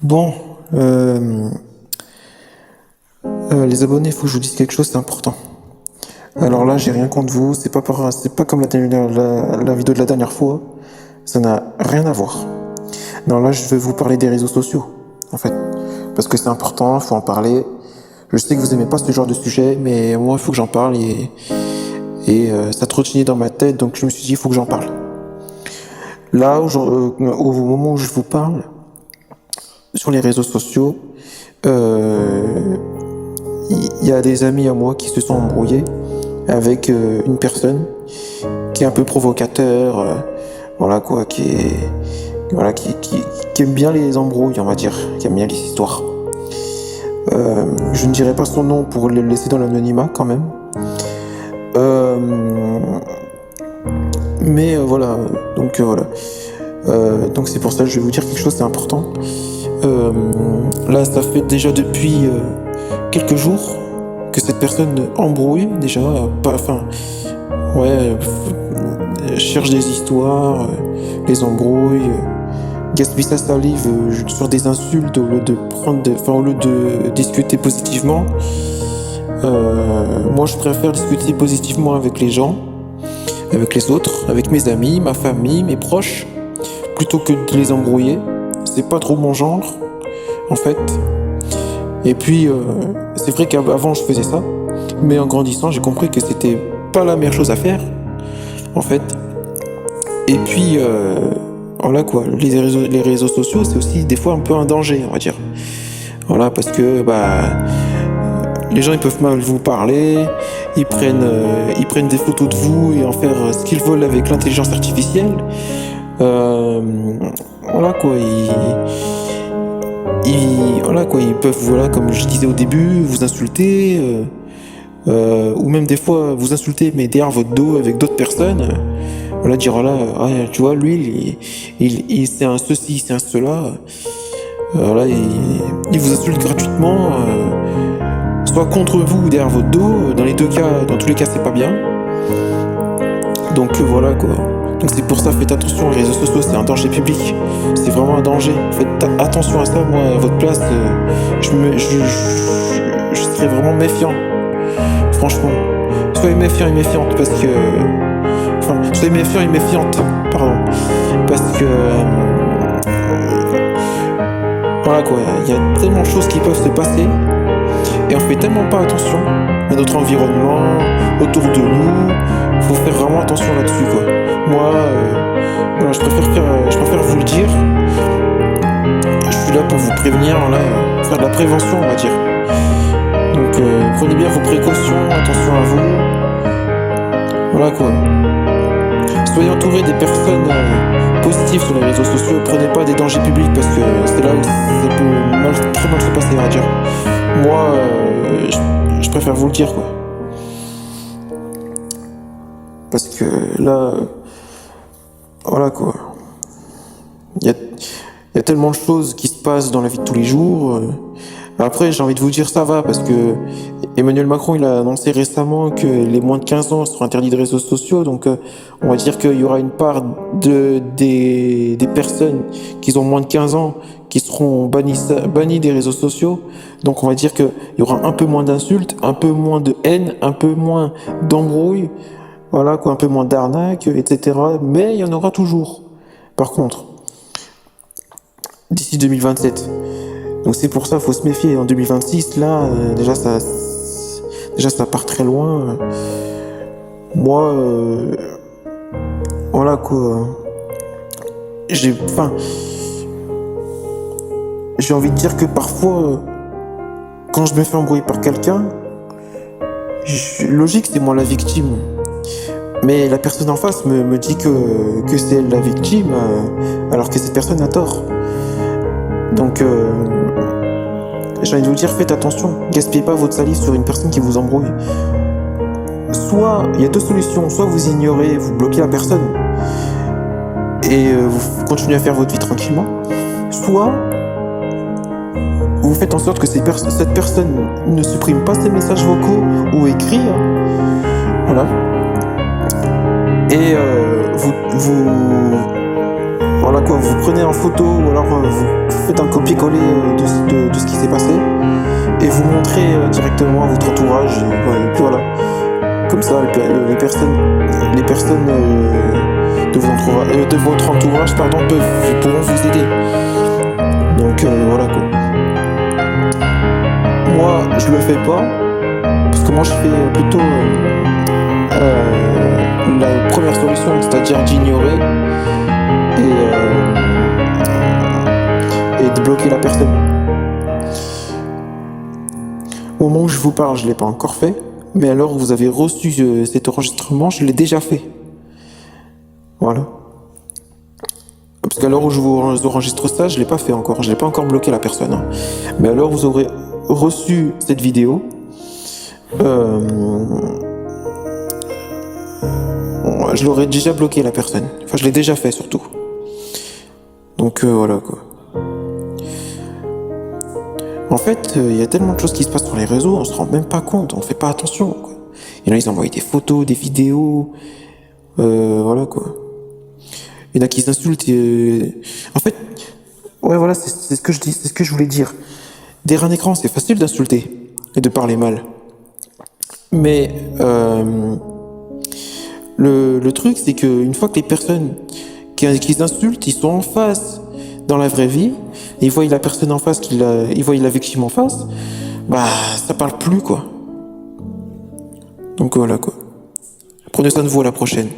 Bon, les abonnés, il faut que je vous dise quelque chose, c'est important. Alors là, j'ai rien contre vous, c'est pas comme la vidéo de la dernière fois, ça n'a rien à voir. Non, là, je vais vous parler des réseaux sociaux, en fait, parce que c'est important, il faut en parler. Je sais que vous aimez pas ce genre de sujet, mais moi, il faut que j'en parle et ça trottinait dans ma tête, donc je me suis dit, il faut que j'en parle. Là, au moment où je vous parle, sur les réseaux sociaux, il y a des amis à moi qui se sont embrouillés avec une personne qui est un peu provocateur, voilà quoi, qui aime bien les embrouilles, on va dire, qui aime bien les histoires. Je ne dirai pas son nom pour le laisser dans l'anonymat quand même. Mais voilà, voilà. Donc c'est pour ça que je vais vous dire quelque chose, c'est important. Là, ça fait déjà depuis quelques jours que cette personne embrouille déjà, cherche des histoires, les embrouille, gaspille sa salive sur des insultes au lieu de discuter positivement. Moi, je préfère discuter positivement avec les gens, avec les autres, avec mes amis, ma famille, mes proches, plutôt que de les embrouiller. C'est pas trop mon genre, en fait. Et puis, c'est vrai qu'avant je faisais ça, mais en grandissant, j'ai compris que c'était pas la meilleure chose à faire, en fait. Et puis, voilà quoi, les réseaux sociaux, c'est aussi des fois un peu un danger, on va dire. Voilà, parce que les gens ils peuvent mal vous parler, ils prennent des photos de vous et en faire ce qu'ils veulent avec l'intelligence artificielle. Voilà quoi, ils peuvent, voilà, comme je disais au début, vous insulter, ou même des fois vous insulter mais derrière votre dos avec d'autres personnes. Voilà, dire voilà, ouais, tu vois, lui, c'est un ceci, c'est un cela. Voilà, il vous insulte gratuitement, soit contre vous ou derrière votre dos. Dans tous les cas, c'est pas bien. Donc voilà quoi. Donc c'est pour ça, faites attention, les réseaux sociaux, c'est un danger public. C'est vraiment un danger. Faites attention à ça, moi, à votre place, je serais vraiment méfiant. Franchement. Soyez méfiants et méfiantes parce que... soyez méfiants et méfiantes, pardon. Parce que... voilà quoi, il y a tellement de choses qui peuvent se passer et on fait tellement pas attention à notre environnement, autour de nous. Faut faire vraiment attention là-dessus quoi. Moi, voilà, je préfère vous le dire. Je suis là pour vous prévenir, là, faire de la prévention, on va dire. Donc, prenez bien vos précautions, attention à vous. Voilà quoi. Soyez entourés des personnes positives sur les réseaux sociaux. Prenez pas des dangers publics parce que c'est là où ça peut très mal se passer, on va dire. Moi, je préfère vous le dire quoi. Parce que là, voilà quoi. Il y a tellement de choses qui se passent dans la vie de tous les jours. Après, j'ai envie de vous dire ça va parce que Emmanuel Macron, il a annoncé récemment que les moins de 15 ans seront interdits de réseaux sociaux. Donc, on va dire qu'il y aura une part des personnes qui ont moins de 15 ans qui seront bannies des réseaux sociaux. Donc, on va dire qu'il y aura un peu moins d'insultes, un peu moins de haine, un peu moins d'embrouilles. Voilà quoi, un peu moins d'arnaques, etc. Mais il y en aura toujours. Par contre, d'ici 2027. Donc c'est pour ça, faut se méfier. En 2026, là, déjà ça part très loin. Moi, voilà quoi. J'ai envie de dire que parfois, quand je me fais embrouiller par quelqu'un, logique, c'est moi la victime. Mais la personne en face me dit que c'est elle la victime, alors que cette personne a tort. Donc, j'ai envie de vous dire, faites attention. Gaspillez pas votre salive sur une personne qui vous embrouille. Soit, il y a deux solutions. Soit vous ignorez, vous bloquez la personne et vous continuez à faire votre vie tranquillement. Soit, vous faites en sorte que cette personne ne supprime pas ses messages vocaux ou écrits. Voilà. Et Voilà quoi, vous prenez en photo ou alors vous faites un copier-coller de ce qui s'est passé et vous montrez directement à votre entourage. Et puis voilà. Comme ça, les personnes de votre entourage pardon, pourront vous aider. Donc voilà quoi. Moi, je le fais pas parce que moi je fais plutôt la première solution, c'est-à-dire d'ignorer et de bloquer la personne. Au moment où je vous parle, je l'ai pas encore fait, mais alors vous avez reçu cet enregistrement, je l'ai déjà fait. Voilà. Parce qu'à l'heure où je vous enregistre ça, je l'ai pas fait encore, je l'ai pas encore bloqué la personne. Hein. Mais alors vous aurez reçu cette vidéo. Je l'aurais déjà bloqué la personne. Enfin, je l'ai déjà fait surtout. Donc voilà quoi. En fait, il y a tellement de choses qui se passent sur les réseaux, on se rend même pas compte, on fait pas attention. Quoi. Il y en a, ils envoient des photos, des vidéos, voilà quoi. Il y en a qui s'insultent. En fait, ouais voilà, c'est ce que je dis, c'est ce que je voulais dire. Derrière un écran, c'est facile d'insulter et de parler mal. Mais le truc, c'est qu'une fois que les personnes qui s'insultent, ils sont en face dans la vraie vie, et ils voient la personne en face, ils voient la victime en face, bah ça parle plus quoi. Donc voilà quoi. Prenez soin de vous, à la prochaine.